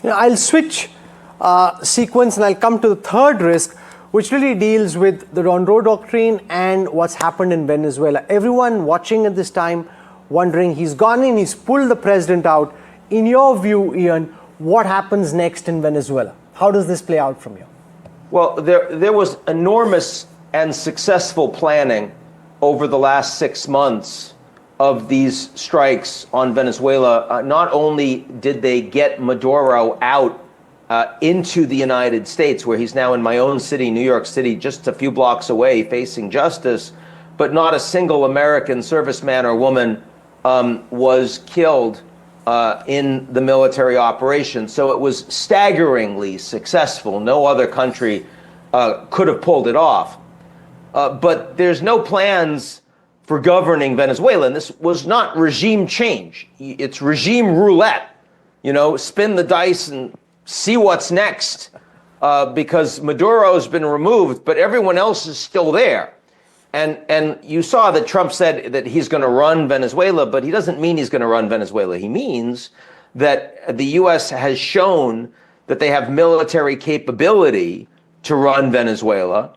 I'll switch sequence and I'll come to the third risk, which really deals with the Monroe Doctrine and what's happened in Venezuela. Everyone watching at this time wondering, he's gone in, he's pulled the president out. In your view, Ian, what happens next in Venezuela? How does this play out from you? Well, there was enormous and successful planning over the last 6 months of these strikes on Venezuela. Not only did they get Maduro out into the United States, where he's now in my own city, New York City, just a few blocks away, facing justice, but not a single American serviceman or woman was killed in the military operation. So it was staggeringly successful. No other country could have pulled it off. But there's no plans for governing Venezuela. And this was not regime change. It's regime roulette. You know, spin the dice and see what's next, because Maduro's been removed, but everyone else is still there. And you saw that Trump said that he's going to run Venezuela, but he doesn't mean he's going to run Venezuela. He means that the U.S. has shown that they have military capability to run Venezuela,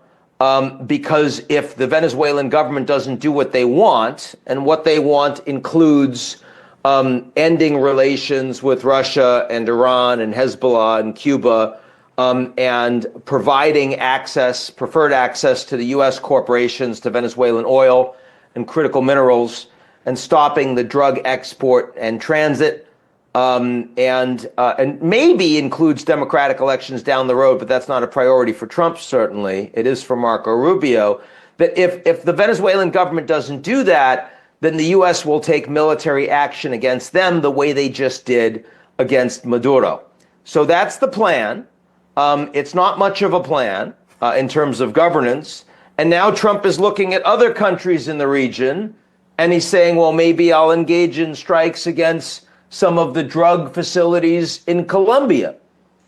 because if the Venezuelan government doesn't do what they want, and what they want includes ending relations with Russia and Iran and Hezbollah and Cuba, and providing access, preferred access to the U.S. corporations to Venezuelan oil and critical minerals, and stopping the drug export and transit, and maybe includes democratic elections down the road, but that's not a priority for Trump, certainly. It is for Marco Rubio. That if the Venezuelan government doesn't do that, then the U.S. will take military action against them the way they just did against Maduro. So that's the plan. It's not much of a plan in terms of governance. And now Trump is looking at other countries in the region, and he's saying, well, maybe I'll engage in strikes against some of the drug facilities in Colombia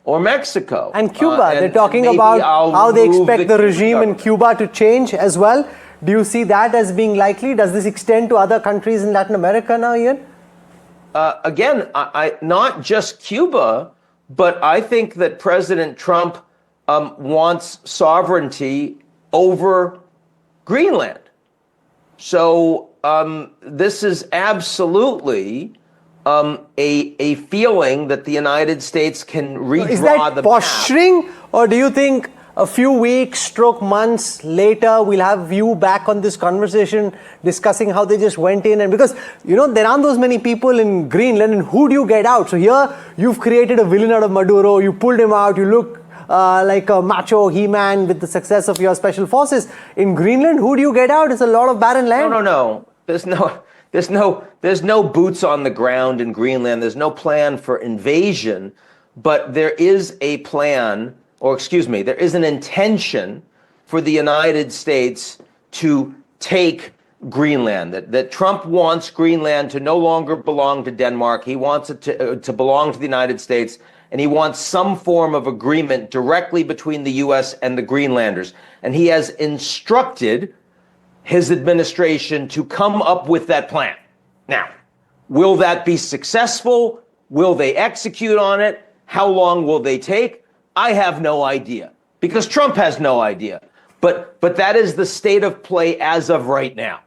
or Mexico. And Cuba. They're talking about how they expect the regime in Cuba to change as well. Do you see that as being likely? Does this extend to other countries in Latin America now, Ian? Again, not just Cuba, but I think that President Trump wants sovereignty over Greenland. So this is absolutely a feeling that the United States can redraw the path. Is that posturing, or do you think a few weeks, stroke months later, we'll have you back on this conversation discussing how they just went in? And because, you know, there aren't those many people in Greenland, and who do you get out? So here you've created a villain out of Maduro, you pulled him out, you look like a macho He-Man with the success of your special forces. In Greenland, who do you get out? It's a lot of barren land. No. There's no boots on the ground in Greenland. There's no plan for invasion, but there is a plan, or excuse me, there is an intention for the United States to take Greenland. That Trump wants Greenland to no longer belong to Denmark. He wants it to belong to the United States, and he wants some form of agreement directly between the U.S. and the Greenlanders. And he has instructed his administration to come up with that plan. Now, will that be successful? Will they execute on it? How long will they take? I have no idea, because Trump has no idea. But that is the state of play as of right now.